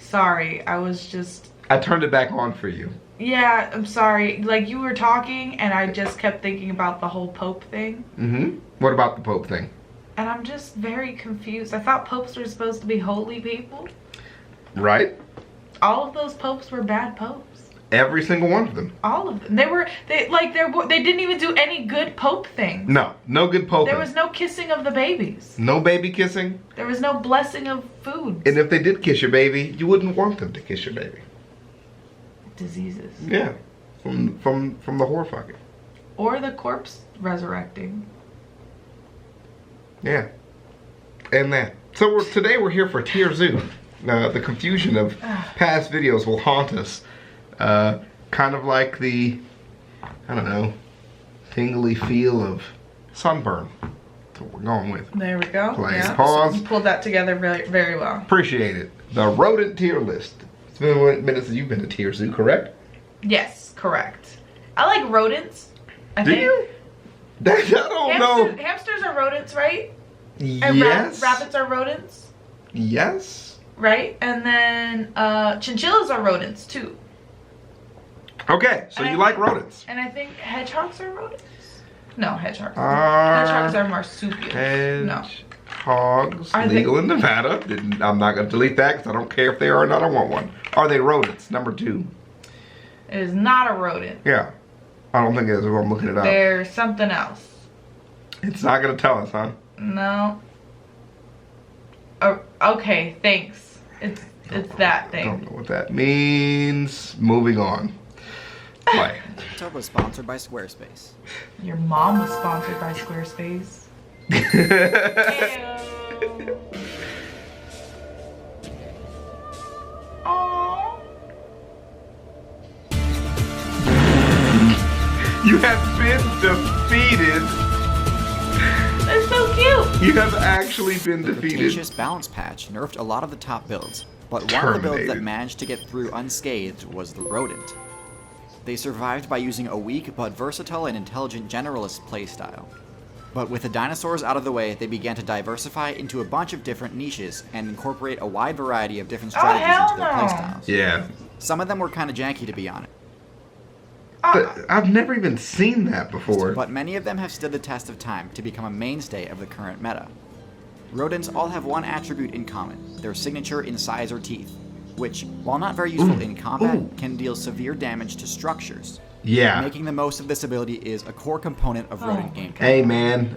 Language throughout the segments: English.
Sorry, I was just... I turned it back on for you. Yeah, I'm sorry. Like, you were talking, and I just kept thinking about the whole Pope thing. Mm-hmm. What about the Pope thing? And I'm just very confused. I thought popes were supposed to be holy people. Right. All of those popes were bad popes. Every single one of them. All of them. They didn't even do any good pope thing. No good pope. There was no kissing of the babies. No baby kissing. There was no blessing of food. And if they did kiss your baby, you wouldn't want them to kiss your baby. Diseases. Yeah. From the whore fucking. Or the corpse resurrecting. Yeah. And that. So today we're here for Tier Zoo. The confusion of past videos will haunt us. Kind of like the, I don't know, tingly feel of sunburn. That's what we're going with. There we go. Play. Yeah. Pause. So you pulled that together very, very well. Appreciate it. The rodent tier list. It's been a minute since you've been to Tier Zoo, correct? Yes, correct. I like rodents. Do you? I don't know. Hamsters are rodents, right? Yes. And rabbits are rodents. Yes. Right? And then chinchillas are rodents too. Okay, so you like rodents. And I think hedgehogs are rodents. No, hedgehogs. Hedgehogs are marsupials. Hedgehogs legal in Nevada. I'm not going to delete that because I don't care if they are or not. I want one. Are they rodents? Number 2. It is not a rodent. Yeah. I don't think it is. I'm looking it up. They're something else. It's not going to tell us, huh? No. Okay, thanks. It's that thing. I don't know what that means. Moving on. Play. This was sponsored by Squarespace. Your mom was sponsored by Squarespace. Aww. You have been defeated. They're so cute. You have actually been The defeated. Cretaceous Balance Patch nerfed a lot of the top builds, but one of the builds that managed to get through unscathed was the Rodent. They survived by using a weak but versatile and intelligent generalist playstyle. But with the dinosaurs out of the way, they began to diversify into a bunch of different niches and incorporate a wide variety of different strategies into their playstyles. Yeah. Some of them were kind of janky, to be honest. But I've never even seen that before. But many of them have stood the test of time to become a mainstay of the current meta. Rodents all have one attribute in common, their signature incisor teeth, which, while not very useful in combat, can deal severe damage to structures. Yeah. Making the most of this ability is a core component of rodent gameplay. Hey man,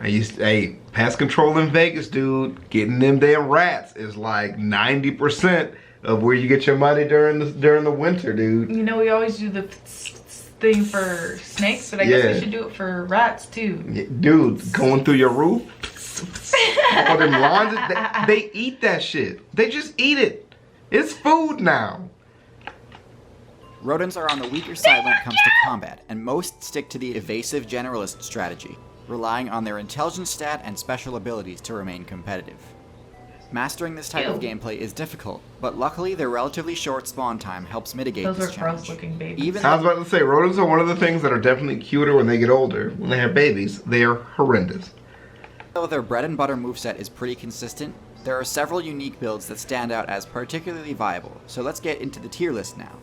pest control in Vegas, dude. Getting them damn rats is like 90% of where you get your money during the winter, dude. You know, we always do the thing for snakes, but I guess we should do it for rats too. Yeah, dude, going through your roof. All them lawns, they eat that shit. They just eat it. It's food now. Rodents are on the weaker side when it comes to combat, and most stick to the evasive generalist strategy, relying on their intelligence stat and special abilities to remain competitive. Mastering this type of gameplay is difficult, but luckily their relatively short spawn time helps mitigate this challenge. Those are gross-looking babies. I was about to say, rodents are one of the things that are definitely cuter when they get older. When they have babies, they are horrendous. Though their bread and butter moveset is pretty consistent, there are several unique builds that stand out as particularly viable, so let's get into the tier list now.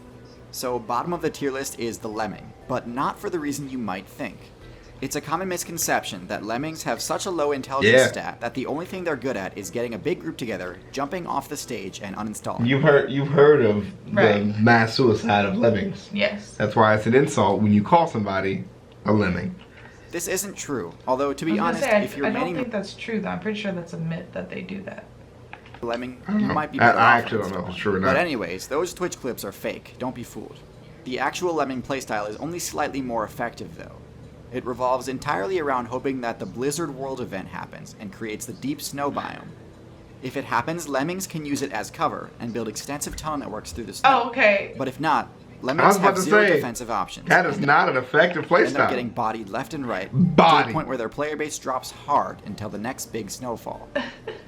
So bottom of the tier list is the Lemming, but not for the reason you might think. It's a common misconception that lemmings have such a low intelligence stat that the only thing they're good at is getting a big group together, jumping off the stage, and uninstalling. You've heard of the mass suicide of lemmings. Yes. That's why it's an insult when you call somebody a lemming. This isn't true, although to be honest, if you're I don't think that's true though. I'm pretty sure that's a myth that they do that. Lemming, you might be better off. I actually don't know if it's true or not. But anyways, those Twitch clips are fake, don't be fooled. The actual lemming playstyle is only slightly more effective though. It revolves entirely around hoping that the Blizzard World event happens and creates the deep snow biome. If it happens, lemmings can use it as cover and build extensive tunnel networks through the snow. Oh, okay. But if not, lemmings have zero defensive options. That is not an effective playstyle. End up getting bodied left and right to the point where their player base drops hard until the next big snowfall.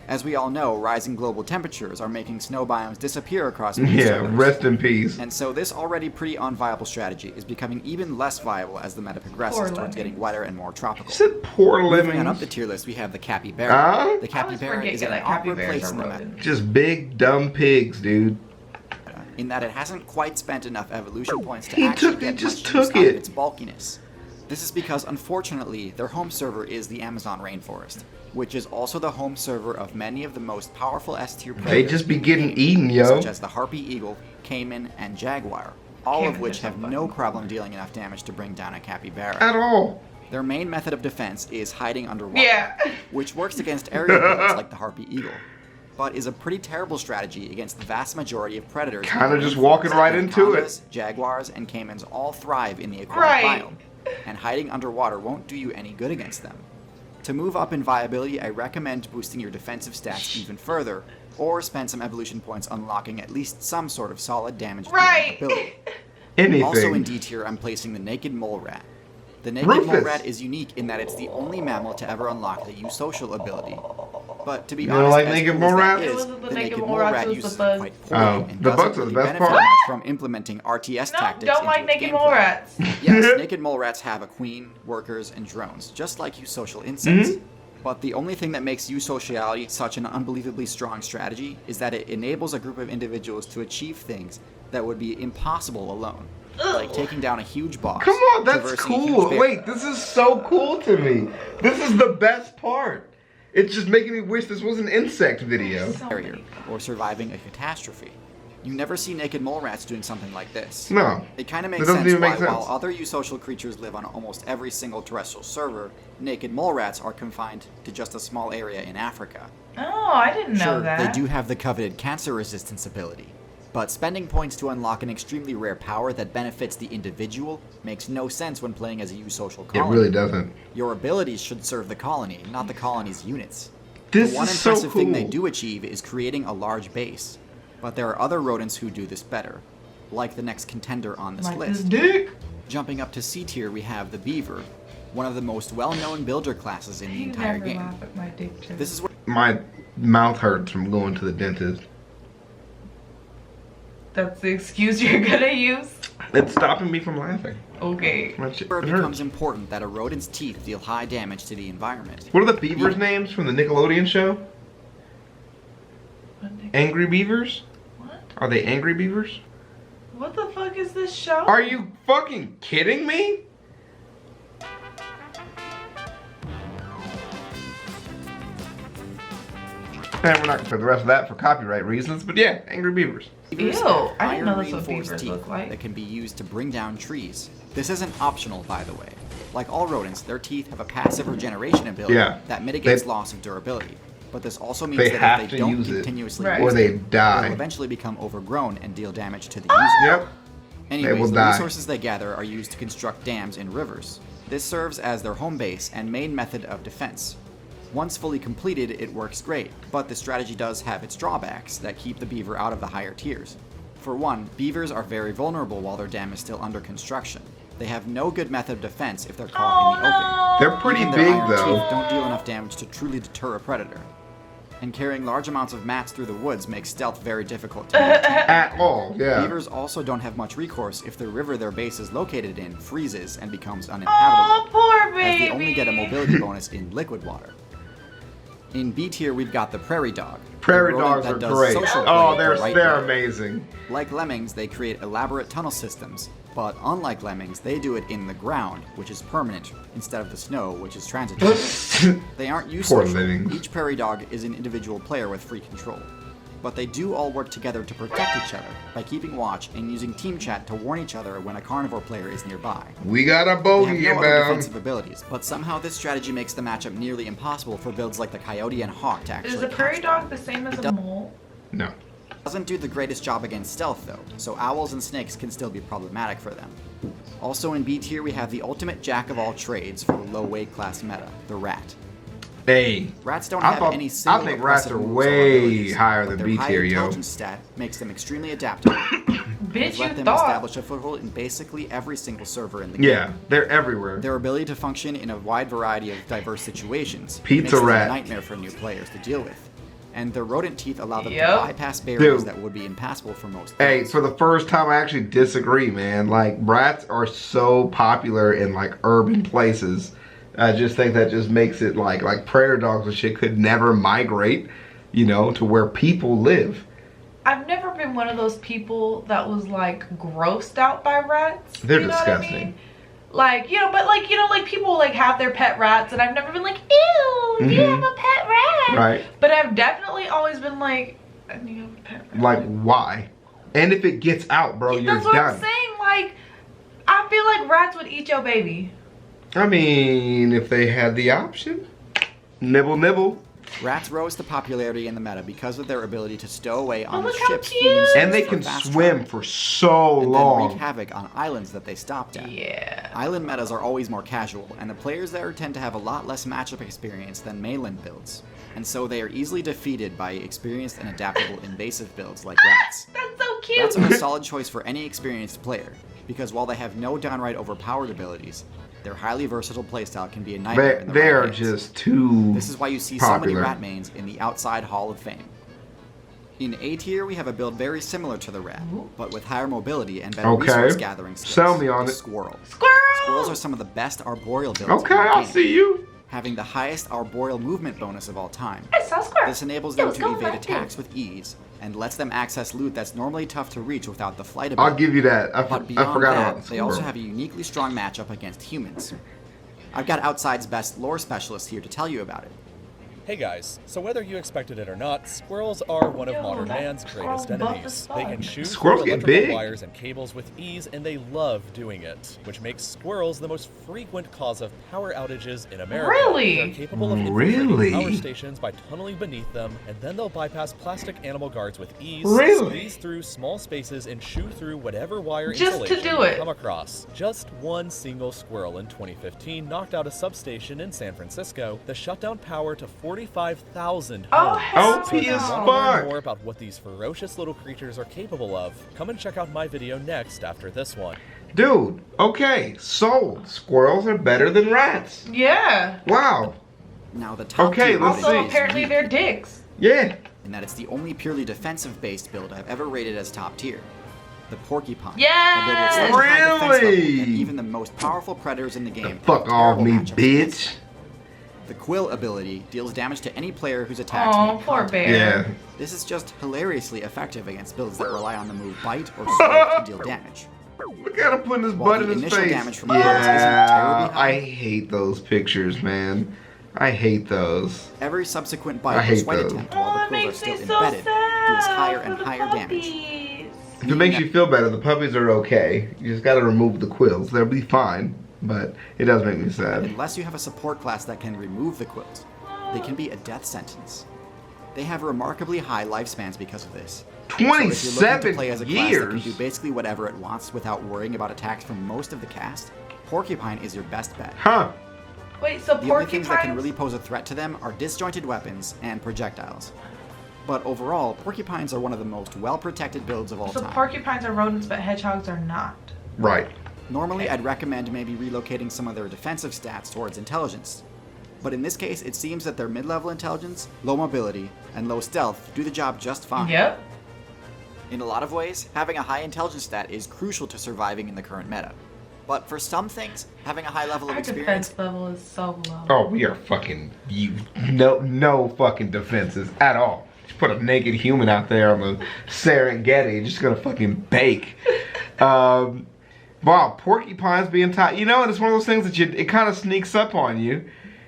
As we all know, rising global temperatures are making snow biomes disappear across many servers. Rest in peace. And so this already pretty unviable strategy is becoming even less viable as the meta progresses towards getting wetter and more tropical. You said poor lemmings. Moving on up the tier list, we have the Capybara. The Capybara is an awkward place in the meta. Just big, dumb pigs, dude. in that it hasn't quite spent enough evolution points to He actually took- he get just much use took out of it. its bulkiness. This is because, unfortunately, their home server is the Amazon rainforest, which is also the home server of many of the most powerful S-tier They predators just be in the getting game, eaten, yo. such as the harpy eagle, caiman, and jaguar, all of Caimans which are so have no fucking problem dealing enough damage to bring down a capybara. At all. Their main method of defense is hiding underwater, Yeah. which works against aerial birds like the harpy eagle, but is a pretty terrible strategy against the vast majority of predators. Kinda just walking right into it. Anacondas, jaguars, and caimans all thrive in the aquatic Right. biome, and hiding underwater won't do you any good against them. To move up in viability, I recommend boosting your defensive stats even further, or spend some evolution points unlocking at least some sort of solid damage dealing Right. ability. Anything. Also in D tier, I'm placing the naked mole rat. The naked Rufus. mole rat is unique in that it's the only mammal to ever unlock the eusocial ability. But to be You don't honest, like as naked cool mole as that rats? is, It wasn't the naked mole rat it was uses the it bugs. quite poorly Oh, and the doesn't bugs are the really best benefit part. much from implementing RTS No, tactics don't into like its naked gameplay. mole rats. Yes, naked mole rats have a queen, workers, and drones, just like eusocial insects. Mm-hmm. But the only thing that makes eusociality such an unbelievably strong strategy is that it enables a group of individuals to achieve things that would be impossible alone. Like taking down a huge boss. Come on, that's traversing a huge cool. bear. Wait, this is so cool to me. This is the best part. It's just making me wish this was an insect video. Barrier, or surviving a catastrophe. You never see naked mole rats doing something like this. No. It kind of That makes doesn't sense even why, make sense. while other eusocial creatures live on almost every single terrestrial server, naked mole rats are confined to just a small area in Africa. Oh, I didn't know Sure, that. they do have the coveted cancer resistance ability, but spending points to unlock an extremely rare power that benefits the individual makes no sense when playing as a eusocial It colony. really doesn't. Your abilities should serve the colony, not the colony's units. This The one is so impressive thing they cool. do achieve is creating a large base, but there are other rodents who do this better, like the next contender on this Like this list. dick. Jumping up to C tier, we have the Beaver, one of the most well-known builder classes in the You entire never game. laugh at my dick joke. This is where My mouth hurts from going to the dentist. That's the excuse you're gonna use? It's stopping me from laughing. Okay. My shit- it it becomes hurts. important that a rodent's teeth deal high damage to the environment. What are the beavers' names from the Nickelodeon show? Angry Beavers? What? Are they Angry Beavers? What the fuck is this show? Are you fucking kidding me? And we're not gonna play the rest of that for copyright reasons, but yeah, Angry Beavers. Beavers Ew, have I didn't know that's what iron-reinforced beavers teeth look like. that can be used to bring down trees. This isn't optional, by the way. Like all rodents, their teeth have a passive regeneration ability Yeah. that mitigates They- loss of durability. But this also means They that have if they to don't use it, continuously Right. use or they it, die. they'll eventually become overgrown and deal damage to the user. Yep. Anyways, will the die. resources they gather are used to construct dams in rivers. This serves as their home base and main method of defense. Once fully completed, it works great, but the strategy does have its drawbacks that keep the beaver out of the higher tiers. For one, beavers are very vulnerable while their dam is still under construction. They have no good method of defense if they're caught in the open. They're pretty Even their big iron though. teeth don't deal enough damage to truly deter a predator. And carrying large amounts of mats through the woods makes stealth very difficult to maintain. At all, yeah. Beavers also don't have much recourse if the river their base is located in freezes and becomes uninhabitable, Oh, poor as baby. they only get a mobility bonus in liquid water. In B tier, we've got the prairie dog. Prairie the rodent dogs that are does great. social Oh, play they're the right they're way. amazing. Like lemmings, they create elaborate tunnel systems, but unlike lemmings, they do it in the ground, which is permanent, instead of the snow, which is transitory. They aren't used Poor to lemmings. Each prairie dog is an individual player with free control. But they do all work together to protect each other by keeping watch and using team chat to warn each other when a carnivore player is nearby. We got a They bogey have no other inbound. defensive abilities, but somehow this strategy makes the matchup nearly impossible for builds like the coyote and hawk to actually Is a prairie catch them. dog the same as It a does- mole? No. Doesn't do the greatest job against stealth though, so owls and snakes can still be problematic for them. Also in B tier we have the ultimate jack of all trades for low weight class meta, the rat. Hey. Rats don't I have thought- any I single think rats oppressive are moves or way abilities, higher but than their B high tier, yo. intelligence stat makes them extremely adaptable. Bitch, Let you them thought. establish a foothold in basically every single server in the game. Yeah, they're everywhere. Their ability to function in a wide variety of diverse situations Pizza makes them rat. a nightmare for new players to deal with. And their rodent teeth allow them Yep. to bypass barriers Dude. that would be impassable for most Hey, players. for the first time, I actually disagree, man. Like, rats are so popular in, like, urban places. I just think that just makes it, like prairie dogs and shit could never migrate, you know, to where people live. I've never been one of those people that was like grossed out by rats. They're you know disgusting. What I mean? Like, you know, but like, you know, like people like have their pet rats, and I've never been like, ew, you have a pet rat. Right. But I've definitely always been like, you have a pet rat. Like, why? And if it gets out, bro, you're That's what done. I'm saying. Like, I feel like rats would eat your baby. I mean, if they had the option. Nibble, nibble. Rats rose to popularity in the meta because of their ability to stow away on the look how ships cute. humans And they use for can fast swim travel, for so and then long. wreak havoc on islands that they stopped at. Yeah. Island metas are always more casual, and the players there tend to have a lot less matchup experience than mainland builds, and so they are easily defeated by experienced and adaptable invasive builds like rats. That's so cute. Rats are a solid choice for any experienced player, because while they have no downright overpowered abilities, their highly versatile playstyle can be a nightmare in the They right are hands. just too This is why you see so many popular. rat mains in the outside Hall of Fame. In A tier, we have a build very similar to the rat, but with higher mobility and better Okay. resource gathering skills. Sell me on the it. Squirrel. Squirrel. Squirrels are some of the best arboreal builds Okay, in the I'll game, see you. having the highest arboreal movement bonus of all time. I saw Squirrel. This enables Yo, them it's to going evade right there. attacks with ease, and lets them access loot that's normally tough to reach without the flight I'll ability. give you that. I But forgot beyond about that, the they also squirrel. have a uniquely strong matchup against humans. I've got Outside's best lore specialist here to tell you about it. Hey guys, so whether you expected it or not, squirrels are one of Yo, modern that man's squirrel's greatest buff enemies. as They fuck. can shoot Squirrels through get electrical big. wires and cables with ease, and they love doing it, which makes squirrels the most frequent cause of power outages in America. Really? They're capable of Really? infiltrating power stations by tunneling beneath them, and then they'll bypass plastic animal guards with ease, Really? squeeze through small spaces, and chew through whatever wire Just to insulation do they it. come across. Just one single squirrel in 2015 knocked out a substation in San Francisco that shut down power to 45,000 Oh, homes. hell OP So if you as want to learn fuck. more about what these ferocious little creatures are capable of, come and check out my video next after this one. Dude, okay, sold. Squirrels are better than rats. Yeah. Wow. Now the top Okay, tier let's building Also, see. is apparently unique they're dicks. Yeah. in that it's the only purely defensive-based build I've ever rated as top tier. The Porcupine. Yes! A build with such high defense level Really? that even the most powerful predators in the game Fuck have off terrible me, matchups against bitch. it. The Quill ability deals damage to any player whose attacks Oh, make poor contact. bear. Yeah. This is just hilariously effective against builds that rely on the move Bite or Swipe to deal damage. Look at him putting his While butt the in his initial face. damage from bullets isn't terribly high, I hate those pictures, man. I hate those. every subsequent I Bite or hate Swipe those. attempt Oh, while it the quills are makes me still so embedded sad deals higher for and the higher damage. puppies. If it makes you feel better, the puppies are okay. You just gotta remove the quills. They'll be fine. But it does make me sad. Unless you have a support class that can remove the quills, they can be a death sentence. They have remarkably high lifespans because of this. So if you're looking to 27 play as a class that can years? do basically whatever it wants without worrying about attacks from most of the cast, Porcupine is your best bet. Huh. Wait, so The only things that can porcupines? really pose a threat to them are disjointed weapons and projectiles. But overall, porcupines are one of the most well-protected builds of all So time. porcupines are rodents, but hedgehogs are not. Right. Normally, I'd recommend maybe relocating some of their defensive stats towards intelligence. But in this case, it seems that their mid-level intelligence, low mobility, and low stealth do the job just fine. Yep. In a lot of ways, having a high intelligence stat is crucial to surviving in the current meta. But for some things, having a high level of Our experience defense level is so low. Oh, we are fucking no fucking defenses at all. Just put a naked human out there on the Serengeti, just gonna fucking bake. Wow, porcupines being tied. You know, and it's one of those things that it kind of sneaks up on you.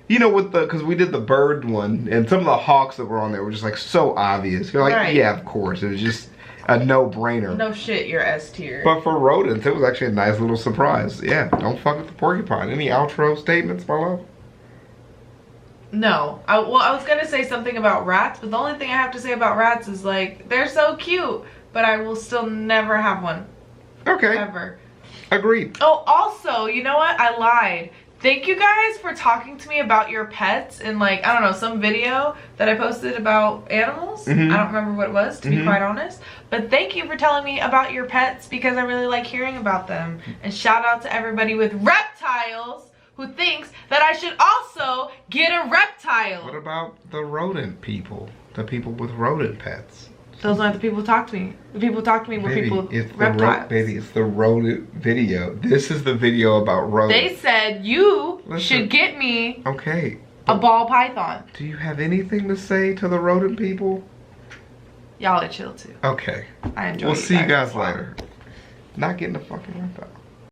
You know, because we did the bird one, and some of the hawks that were on there were just like so obvious. You're like, Right. yeah, of course. It was just a no-brainer. No shit, you're S tier. But for rodents, it was actually a nice little surprise. Yeah, don't fuck with the porcupine. Any outro statements, my love? No. I was gonna say something about rats, but the only thing I have to say about rats is like, they're so cute, but I will still never have one. Okay, Ever. agreed. Oh, also, you know what? I lied. Thank you guys for talking to me about your pets in like, I don't know, some video that I posted about animals. Mhm. I don't remember what it was, to be Mhm. quite honest. But thank you for telling me about your pets because I really like hearing about them. And shout out to everybody with reptiles who thinks that I should also get a reptile. What about the rodent people? The people with rodent pets? Those aren't the people who talk to me. The people who talk to me were Baby, people with it's the reptiles. baby, it's the rodent video. This is the video about rodents. They said you Listen. should get me Okay. a ball python. Do you have anything to say to the rodent people? Y'all are chill too. Okay. I enjoy We'll see you guys as well. later. Not getting a fucking reptile.